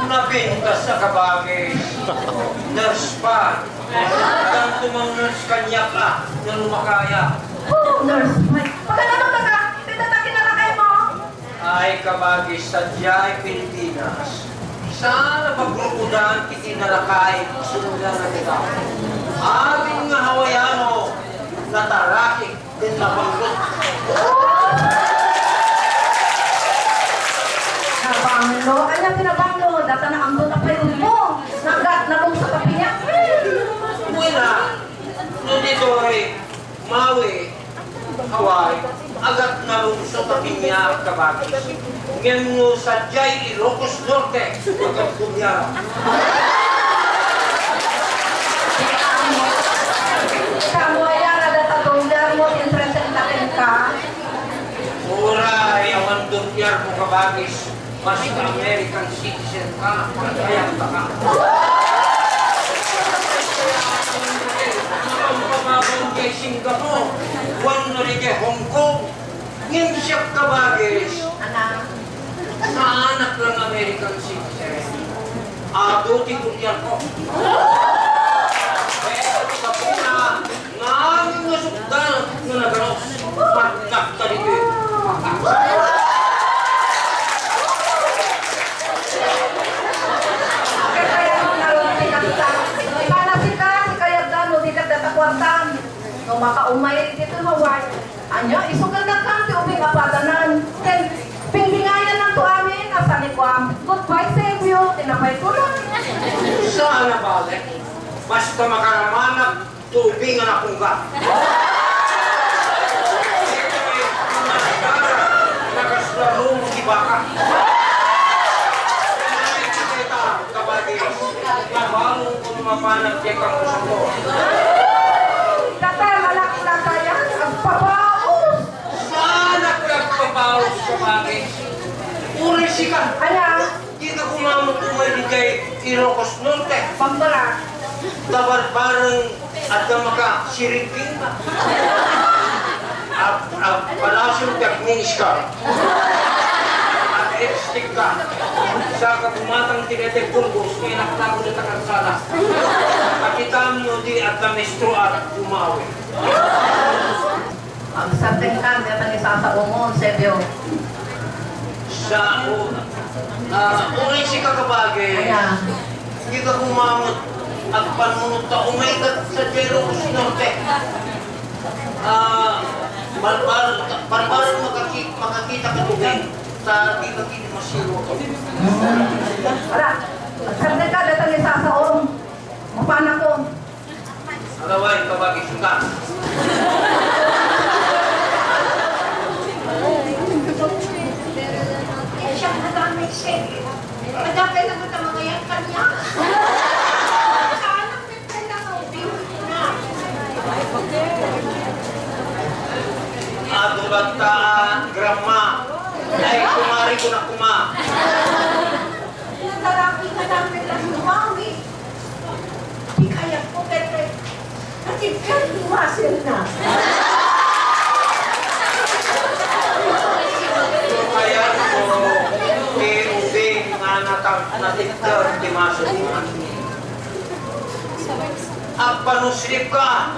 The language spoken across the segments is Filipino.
Nabinta sa kabagay. Nurse pa. Tanto mang nurse kanya ka na lumakaya. Oh, nurse. Pagkano ka? Pinatakin na lakay mo? Ay kabagay sadya ay Pilipinas. Sana pagrukudan itinalakay sundan na kita. Aming nga Hawaiano natarakik din na banglot. Nabanglo? Kanya tinabanglo. Data na ang doon pa yung mo. Nagat na kung sa kapi niya. Wala. No dito ay Maui, Hawaii, agat na rin sa tabi niya kabagay. Ngayon mo sa Jai, Ilocos Norte, agad kumyara. Kamu ay ang data dolar mo. Tinpresentakin ka. Ura, yaman dolyar mo kabagis. Mas American citizen ka, kaya ka. Ang kay Singapore, one na rin kay Hong Kong, ngayon siya kabagis. Anak. Sa anak ng American citizen, aduti dolyar ko. Pero sa puna, namin nasukdan na naganos, magkakta dito. No makaumay dito Hawaii. Anya isugal na ka ti ubing apadanan. Ken pingbingayan lang to amin asa ni Kuam. Goodbye sa iyo. Tinapay ko lang. Sana balik. Basta makaramanap, tubing ang akong ka. Nakaslaro mo si Baka. Kita, kabagay. Nabangon ko mapanag kaya kang usap ko. Kata malak na kaya ang papaos. Sana nagpapaos sa bagay. Uri sika. Anya Di ka kumamot umay kay Ilocos Norte. pambara. Tabar-barang at na maka-sirigking ka. Palasyong techniques ka. At lipstick ka. Sa kapumatang tinetek bulbos, may nakatago na takansala. Pakita mo di at na mestro at umawi. Ang sating ka, may panisa sa umon, Sebyo. Sa unay si kakabagay. Anya. Hindi ka kumamot at panunod ka umaykat sa Ilocos Norte. Barbar makakita ka tubig sa di magiging masiro. Wala. Ang sating ka, datang isa sa umon. Mapana ko. Alaway, kabagi suka. Siya madami siya. Madami na mo mga yan kanya. Kaanak na kanya ng na. Adulantaan, grama. Ay, kumari ko na kuma. Yung lalaki na namin lang lumami. Di kaya po kaya. Kasi kaya lumasil na. Kaya ko, ubing nga natikter, timaso naman. At panuslip ka.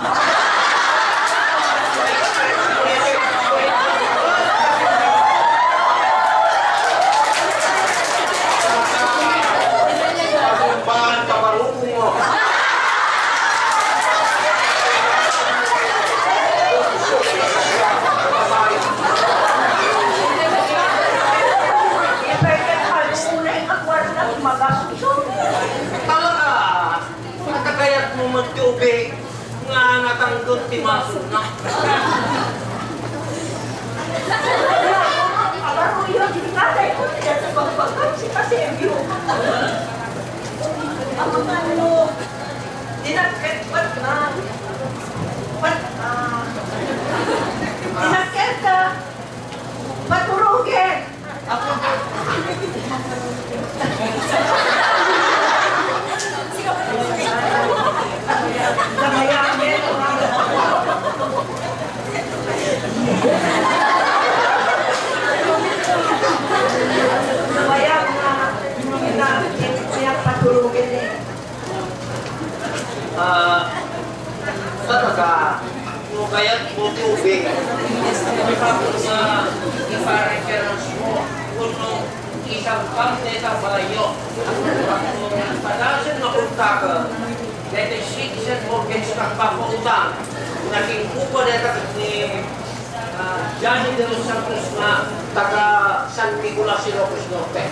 Pagumbahan ka marunong mo. Ipagkat halos muna yung akwar na magasusok. Talaga, nakagayat mo magtubig nga natanggot timaso na. Abaro yun, hindi katay ko siya sa pagbagat si Kasebyo. Ang mga ano, dinagkat na. Dinagkat ka. Maturugin. Namayamin. Namayamin na. taga no kaya't buti ubing. Tapos na ipa-reference mo kung isang camp na isang balayo. Padasin na punta ka, dahil citizen organs na papautang, naging upo na ni Johnny de los Santos na taga San Nicolas, Ilocos Norte.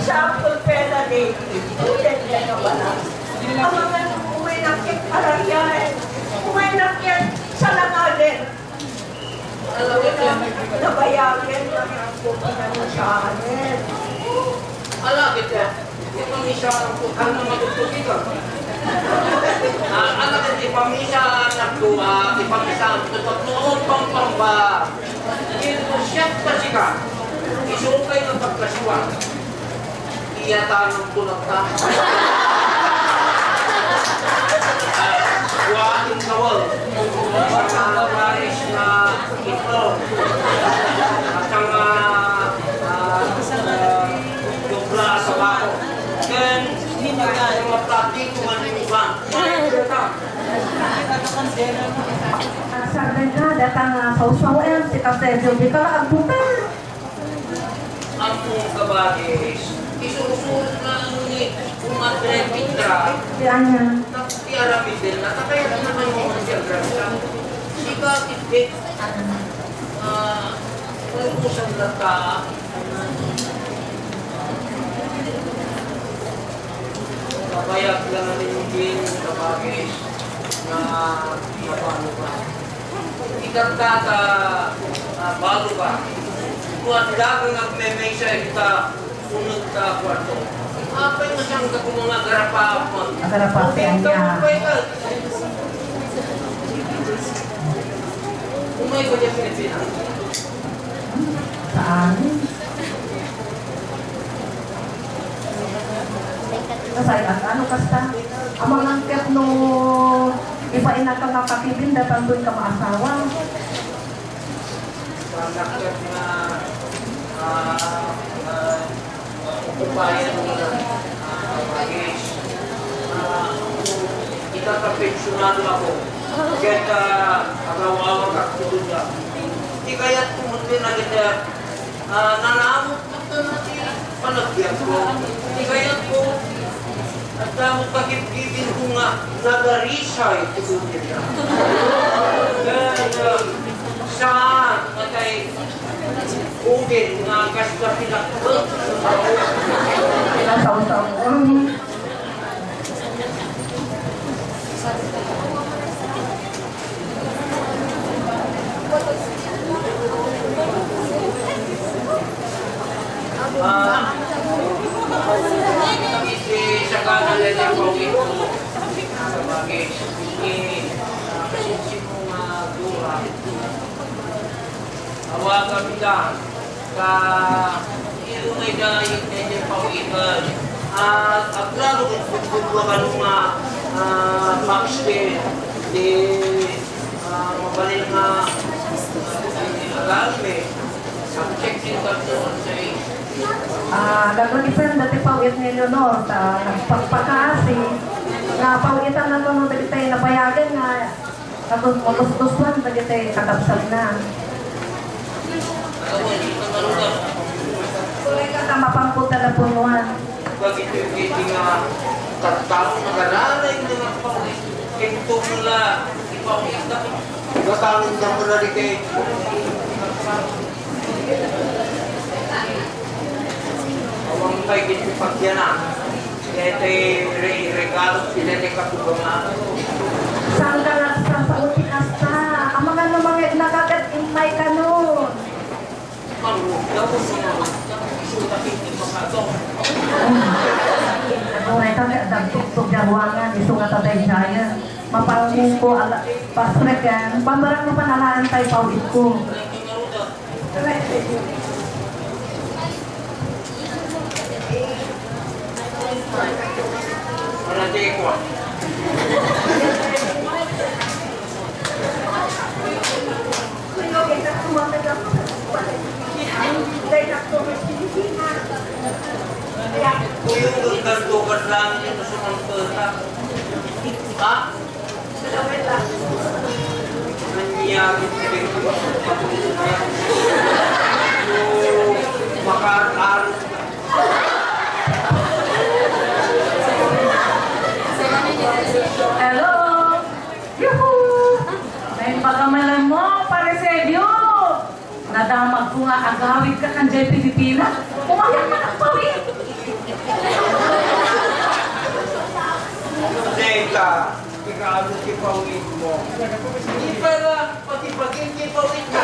Sa pulpela ni Uyan yan na wala. Ang mga umaynakit arayan, umaynakit sa langanin. Alam mo ito? Nabayagin lang ang pupunta mo sa amin. Alam ito? Ito misa ang putang na matutog ito. Alam ito, ipamisa anak ko, ipamisa ang tutog noon pang pamba. Ito siyat kasi ka. Isukay ng pagkaswa. Iyatan ng tulak-tak. Huwain kawal. Mga paris na itlog. At ang dubla sa bako. Then, mga platik kung ano yung iba. Sabi na, datang sausawan, si Kasebyo, di ka nakabutan. Ang mga kabagis, isusunod na ni Umadre Pitra. Diyan yan. Tiaramid din na, kaya naman yung mga diagram. Sika, kitbit, usan na ka, kabayag lang natin yung din kabagis na paano ba. Ikagkata, bago ba? Kung dagang nagme-mesa kita, unod ka kwarto. Apay na siyang kung mga garapapon. Garapapon niya. Umay ko niya Pilipinas. Saan? Nasayang, ano kasta? Ang mga angkat no iba ina ka kakakibin, datang doon ka maasawa. Pagkakat na upayan mo na magis. Ikakapensyon ako. Kaya agaw-awag ako doon na. Di kaya't pumunti na kita nanamot ito natin panagyan ko. Di kaya't po at damot kakipkipin ko nga nagarisay ito nila. Kaya saan matay ugin nga kasta pinakbot Pinasaw-saw. isi sa kanan na yung pawin ko sa bagay kasinsin mo nga dura awagan ka ka ilungay na yung pawikan at aglalo kung ka nung Max din di mabalin nga agalme ang check-in ka doon sa Gagawin dati pawit ni Leonor sa nagpagpakasi na pawitan na doon dati tayo napayagan nga tapos matustuswan dati tayo katapsal na. Kulay ka na mapangpunta na punuan. Bakit yung nga tatlong nag-alalay ng mga pawit kento mula ipawit na gatanong na mula di kayo awang tayo dito pagyanan kaya tayo regalo sila ni Katugama Saan ka sa utin asta? Ang mga nakagat-imay ka nun. daw ko mga isuta hindi makatong Kung ito nagtugtog na ruangan, iso nga tatay jaya. Mapangin ko, pasrek yan. Pambarang na panalaan tayo pawit ko. Wala tayo ko kung yung gantugan lang yung sumunod ha? Nangyari sa ito. Makaararo. Hello! Yuhuu! May pagamalan mo, pare Sebio! Nadamag ko nga agawid ka kanjay Pilipinas. Umayak ka ng pawid! Teka, ikaano si pawid mo? Hindi pala, pati pagin si pawid mo.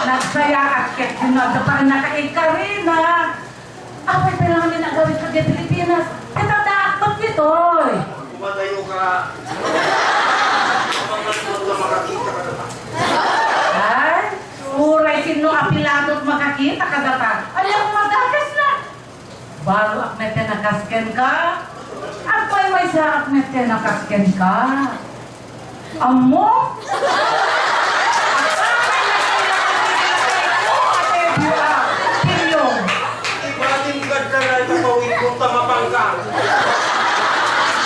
Nagsaya at ket dinada pa rin nakainkarina. Apay pa lang namin agawid ka kanjay Pilipinas. Ito daakot nito'y. Kumadayo ka. Mga nanonood makakita ka naman. Ay, uray sino apiladot makakita ka data. Ayaw madagas na. Baru akmet na nakasken ka. At may sa akmet na nakasken ka. Amo? Ibadim ganda na yung pawid kong tamapanggang.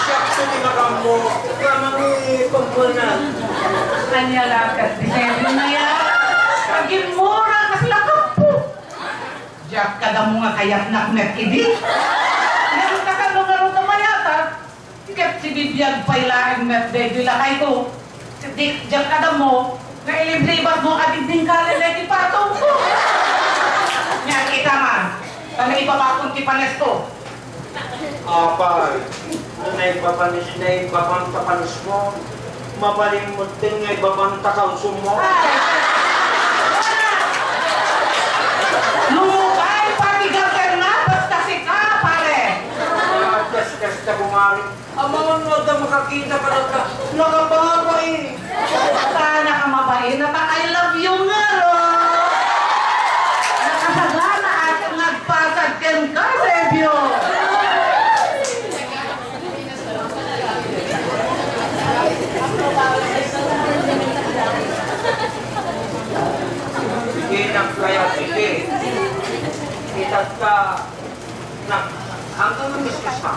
Siyak sa tinakam mo. Kamang pagpunan. Kanya lakat. Disebo na yan. Pagin mura kas lakap po. Diyak kada mo nga kayak nakmet idi. Meron ka ka nung ka mayata. Ikat si bibiyag pailaing met de dilakay ko. Diyak kada mo. Nga ilibribas mo kadigding kalin na ipatong ko. Nga kita man. Kami ipapakon kipanes ko. Apay, naibabanta panis mo. Mabaling mo din nga ibabanta kauso mo. Lumukay, patigal ka na, basta si ka, pare. Kas na bumaling. Ang mga noda makakita ka na ka. Nakababa eh. Sana ka mabait na I love you nga, ro. Nakasagana at nagpasag ka, Sebio. Sige, nagkaya sige. Itat ka. Hanggang na mistis ka.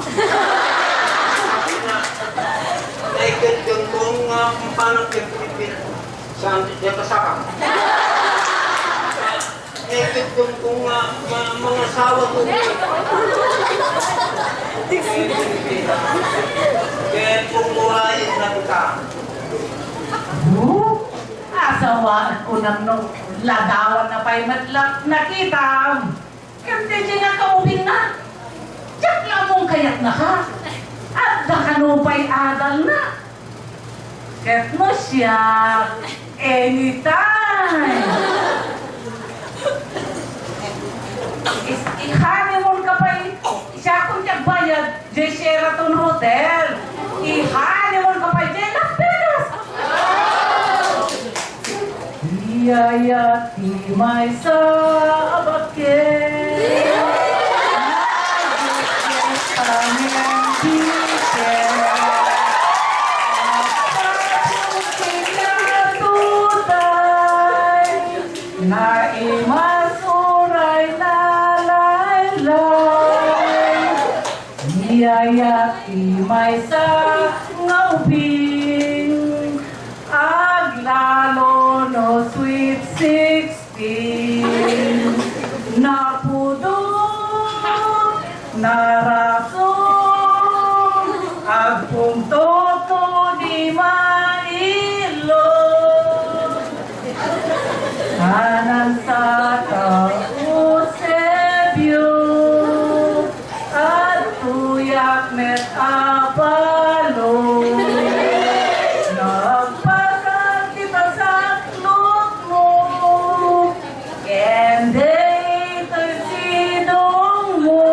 Naked yung kung paano yung Pilipinas. Saan niya kasakang. Naked yung kung mga sawa ko. Kaya kung buhayin na kita. Asawaan ko nang nung lagawan na pa'y matlak nakita. Kasi siya kaubing na. Diyak lamong kayak na ka. At nakanupay adal na. Ket mo siya anytime. I-honeymoon ka pa siya kung bayad di Sheraton Hotel. I-honeymoon ka pa di Las Vegas. Iyayati may sabakin. Naimasuray na laylay. Iyayati may sa ngaubing. Aglalo no sweet 16. Napudot, narasong, agpunto to di mailo. Kanan sa Eusebio at tuyak met abalo. Nagpasal kita sa klot mo, kende ito'y sinong mo.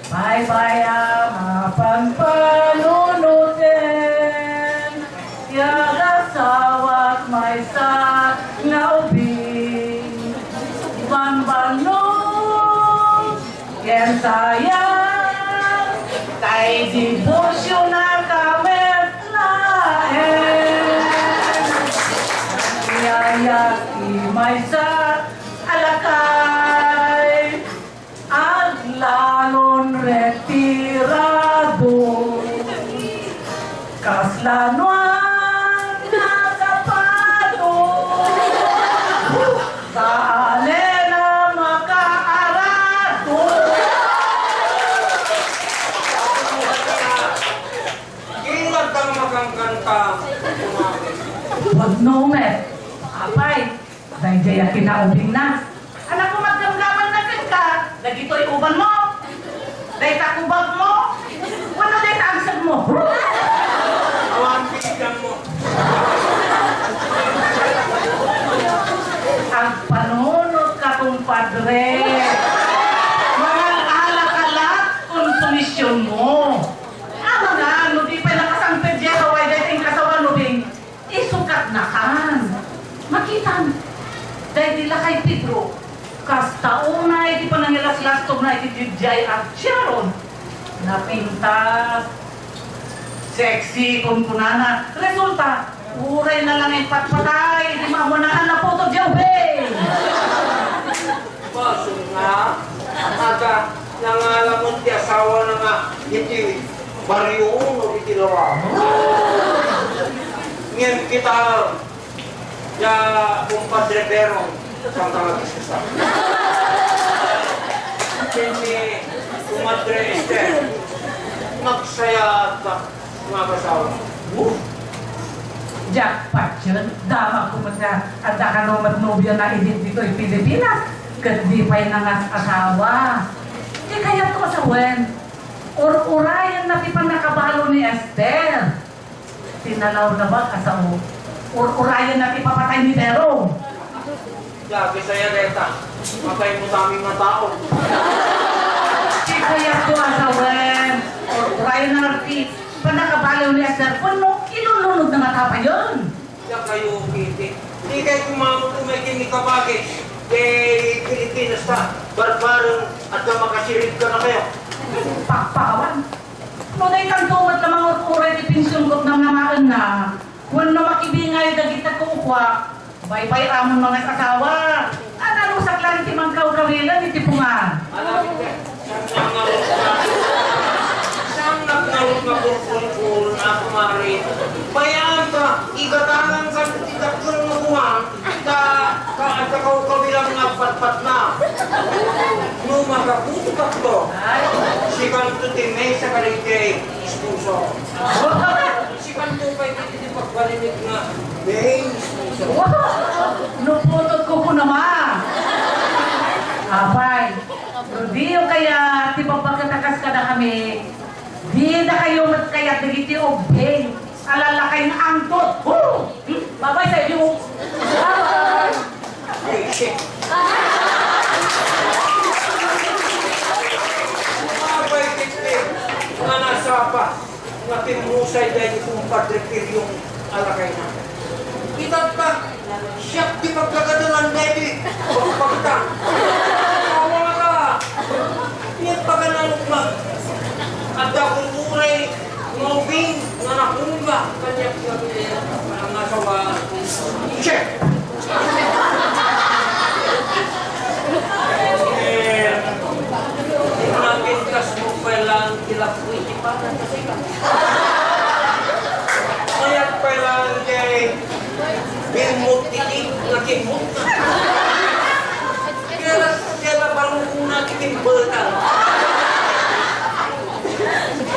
Bye-bye amapang panunutin, yagasawat may sa ngaubing. Banbanong, ken sayang, kay devotional kamet laen. Iyayaki may sa alakay, aglalon retirado. Dahil jaya kinaubing na. Anak ko magdamdaman na ka. Lagi to'y uban mo. Dahil takubag mo. Wala dahil taagsag mo. Awang bigyan mo. Ang panunod ka, kumpadre. Mga alakalat kung solisyon mo. Ano nga, no di pa nakasamped dyan, away dahil ang kasawan no bing, isukat na kan. Makita, dahil nila kay Pedro, kasta unay, di pa nangilas-lastog na itididjay at Sharon. Napintas, sexy kung kunana. Resulta, uray na lang yung patpatay, di mamunahan na po ito, Jobbe! Baso nga, aga, nangalamon ti asawa na nga, iti baryo uno, iti lawa. Ngayon kita, ya kumpadre Berong, saan ka mag-isasa? Kasi, kumadre Esther, magsaya ka, mga kasawa. Jackpot yun. Damang kumasa at nakanumad nobya na edit dito yung Pilipinas. Kasi pa'y nangas asawa. Di kaya to sa wen. Urayan na di pa nakabalo ni Esther. Tinalaw na ba asawa? Urayan na di papatay ni Pero. Lagi saya reta, matay mo sa aming mga tao. Di kaya to asawen. Urayan na di pa nakabalo ni Esther. Puno, ilulunod na mata pa yun. Kaya kayo, Kitty. Hindi kayo kumakinig ka bakit? Eh, Pilipinas ta. Barbarong at makasirid ka na kayo. Pakpawan. Nunay kang tumat na mga uray di pinsyongkot ng namaan na. Kung na makibingay dagita ko ukwa, bay-bay amon mga asawa. Ano sa klaro ti mangkaw kawilan, iti pungan. Alam mo, siyang nagnaroon na purpurpur na kumari. Bayaan ka, igatangan ka, tidak ka ng maguwang, at ikaw kabilang nagpatpat na. Nung makaputukat to, si Kanto Timay sa kaligay, ispuso. Si Kanto pa'y hindi pagbalinig na, Beng, ispuso. Nuputot ko po naman. Abay, Rudio kaya ti pagkatakas ka na kami, di na kayo matkayat na giti obeng. Alalakay na angkot. Babay sa iyo. Bye. Hey, shit. Mabay kiti, nga nasapa, nga timusay dahil kung padrepir yung alakay na. Itat ka, siyak di pagkagadalan dahil pagpagtang. Kawa ka, yan pagkanalog ma. At akong uray, ngobing, nga nakunga, kanyak ang asawa. Check! Nagintas mo pala ang kilapoy, di pa natasika. Mayat pala ang kay Bilmut titik, nakimut na. Kaya parang una tikimbatan.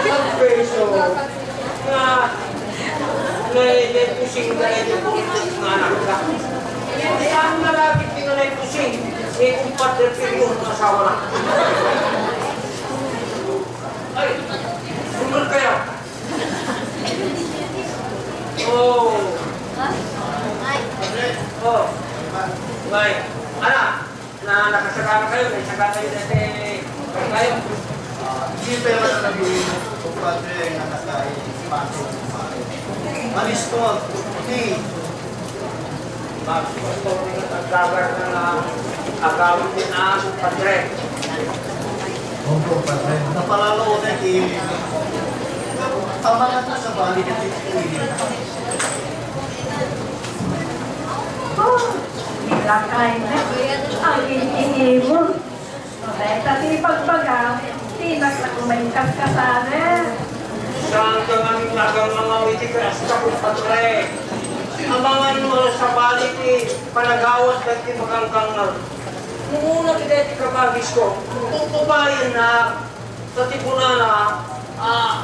Nagpeso na pusing na yung politik nga anak ka. Hindi ang malapit din na pusing. Eh, kung patrepir yung asawa na. Ay, sumunod kayo. Oh. Oh. May, anak, na nakasaka na kayo, may saka kayo dati. Kayo. Hindi pero na naging kumpadre nga nakay pasok malis ko hindi Gusto ko yung nagkagar na agawin din na ang padre. o kumpadre napalalo na hindi tama na to sa balik at ituwin Ilakay na. Ang iniimon. Dahil kasi pagbaga, tinak na kumaintas ka sana. Saan ka nga nagang mga witikas ka kung padre? Ang mga mo sa balik ni panagawat at kimaganggang na. Nung una kita kabagis ko, kung kumain na sa tipunan na,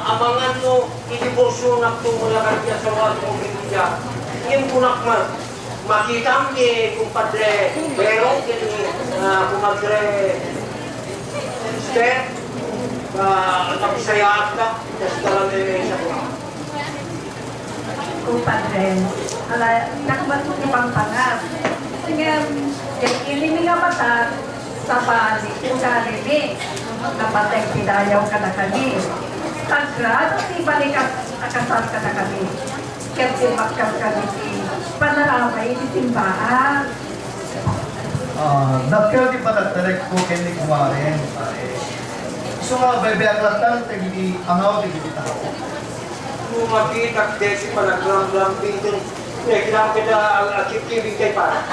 amangan mo, iniborsyo na tumulakan niya sa wala mong binigya. Ngayon punak man, makita ni kumpadre, pero kumadre, step, napisayaan ka, tapos talaga sa ko. Kumpadre, nakbat mo ibang pangat. Sige, ilimi nga mata sa balik yung karimi. Napatay pidayaw ka na kami. Sagrado, di balik akasal ka na kami. Kaya simakal ka ni panaraway di simbahan. Napkal di pa nagtarek ko kini kumarin. So nga, bebe ang latan, tagi angaw, tagi tao. Kung makita kasi panaglang-lang dito, kailangan kita akit-kibig kay para.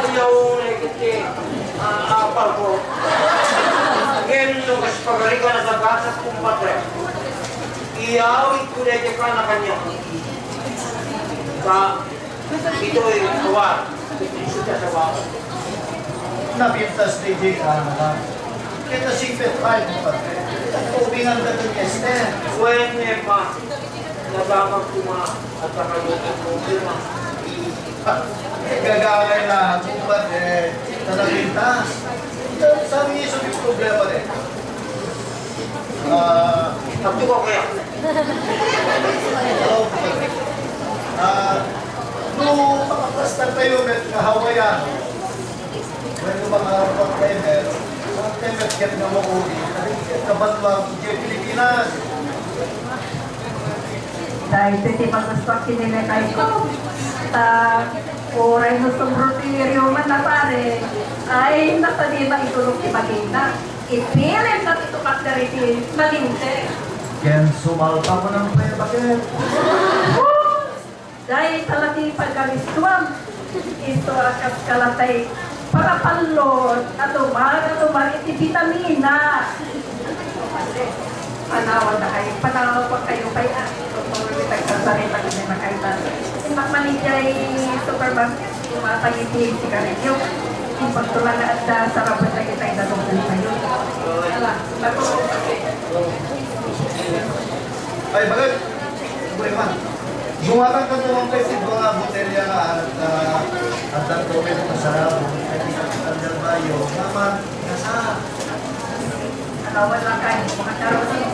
Ayaw na ikiti, apal ko. Ngayon nung kasi pagari ka na sa gasas kong patre, iyawin ko na ka na kanya. Ito ay kawar, ito siya sa bako. Napintas DJ ka na. Kaya sipit tayo mo patre. Ubingan ka ito Esther. Suwene pa, nadamag kuma at nakalutin mo sila. Gagawin na kupat talagintas. Sabi niya sa problema rin. Takto ko kaya. Hello, kupat. Nung makaplastar tayo met kahawayan, when makarapat tayo met, ang temet get nga mo uli, kabatwang di Pilipinas. Dahil titipag na stock kinilay tayo. Oray no sombrero man na pare, ay nasalima itulog si Magina. Ipilit na ito kakdaritin, malinte. Ken sumalpa mo ng pera, bakit? Dahil talati pagkalistuan, ito akas kalatay para palod, atumar, iti vitamina. Panawan na kayo, panawan pa kayo kaya. Tagsasalita ko na kayo. Mamanijay supermarket, tumatagiti si Karinyo. Yung pagtulaga at sarapot na kita yung natungkol kayo. Ala, Ay, bakit? Buhay man. Bumakan ka naman kayo sa mga botelya nga at ang tubig na masarap. Ay, ang dalbayo. Naman, nasa. Alawan lang kayo, makakaroon din.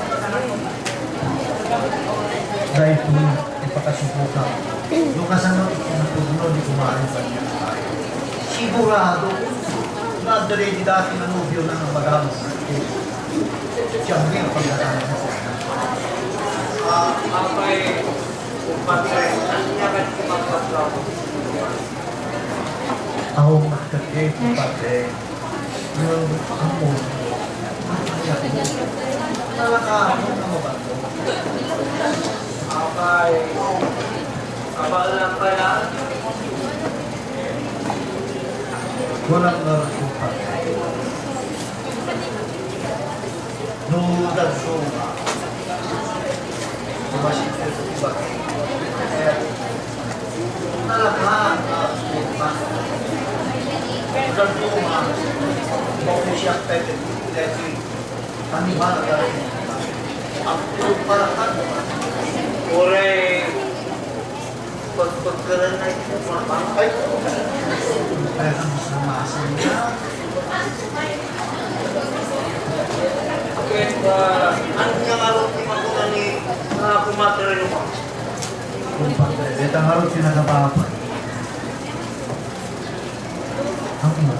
Dahil po, ipakasubukan. Yung kasama, ikinapugno, di kumain pa niya. Sigurado, nadali di dati na nubyo na ng magamit. Siya mo yung pagkakaroon mo. Apay, kumpatre, ano niya ka di magpatraw? Ako makakakit, pati. Yung amo, nalakahamon na mabato. Apay, abal lang pala. Walang narasyon pati. Nung dagsong, kumasipin sa iba. Nalakahan na supa. Dagsong, bakit siya pwede dito. Panibala dahil. Ang pagparakan mo. Oray, pagpagkaran na ito mga Ay, kaya ang gusto masin niya. kaya ano niya nga rin timaguna ni kumatre mo? Kung pagkakas, ito nga rin sinagapapay. Ang ina.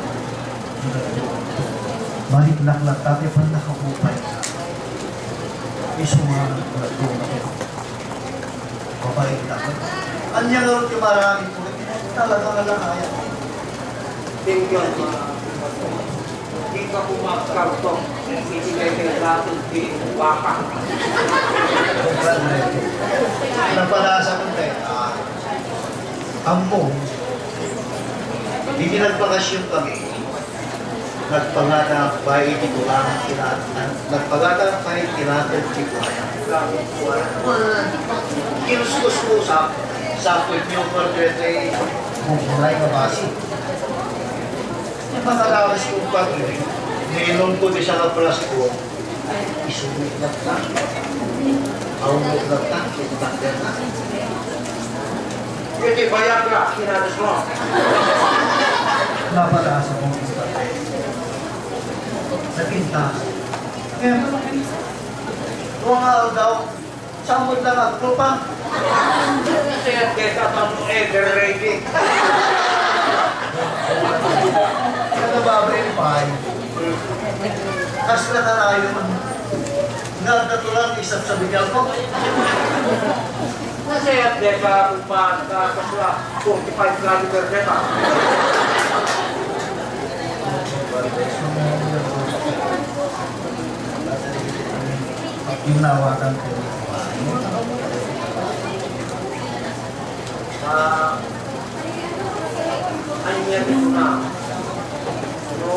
Balik laklat tapi pa nakakupay. Isumangan ko na ito na ito. Babalik laklat. Anya nga rin maraming po. Talaga nga lang kaya. Tingnan mga hindi ka kumakarto. Hindi kayo natin di baka. Napalasa ko tayo. Ambo. Hindi nagpakasyon kami. Nagpangata pa ito lang kinatan. Nagpangata pa ito kinatan dito. Kinuskus ko sa kwit niyo for 20 mumulay na basi. Yung makalawas kong pagli, ninom ko din sa kaprasko, isumit na ta. Aumog na ta, kita na. Ito yung Viagra, kinalas mo. Napalaasa kong istate. Nakintas. Kaya kung araw daw, samod lang ang trupa. Kaya kesa pa mo ever ready. Kada ba-verify, kas na tarayon, nagkatulang isang sa bigyan ko. Masaya deka upan ka kasla 45 kilometer deka. Ginawakan ko. Anya dito na. No,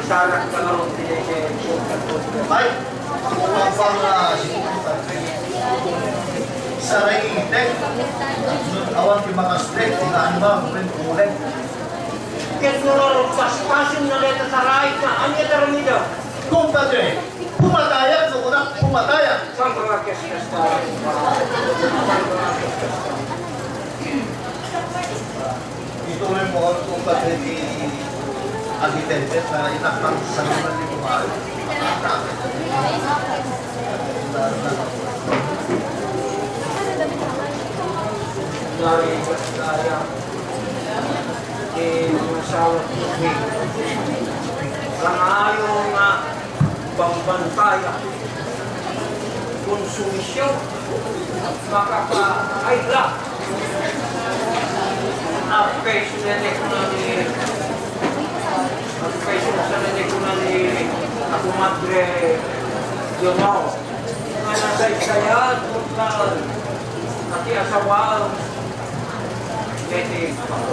sarak ka lang Ay, pang saray itek. Awan ki makastek, taan ba, kulit kulit. Ket nuror paspasin na leta sa right na. Anya taramida. Kumpadre, pumatayan, sukunak, pumatayan. Saan ka nga kesnes tayo? Ituloy mo ang kumpadre ni Agitente na inakang sa naman ni Kumari. Naribat kaya masawa ko kangayo nga pambantaya konsumisyon makaka-aila apes na ako madre yonaw nga nasaysayad kung Aki asawal Jadi ako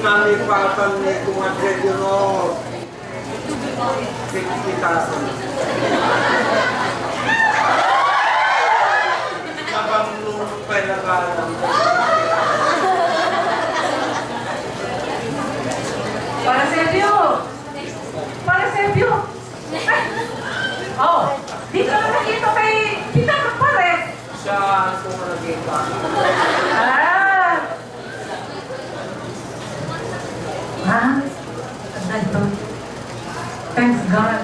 nalipatan ni Kumadre Dino kita sabang nung pelagalan Para Sergio! Para Sergio! Ay! Oh! Dito na nakita kay Tita Pare! sa kung nagkita Ah! Ha? Ito. Thanks God.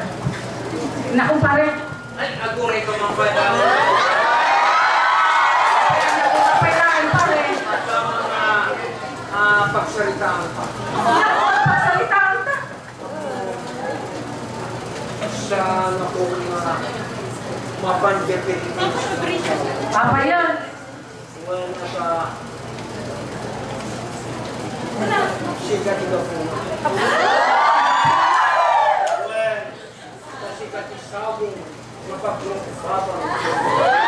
Naku pare! ay ako rin ka mga pala Kailangan pare! sa mga pagsalitaan pa Naku, pasalitaan ka! sa nakong mapandya Papa yan! wala sa sikat ito po when sikat isabing mapagulong babang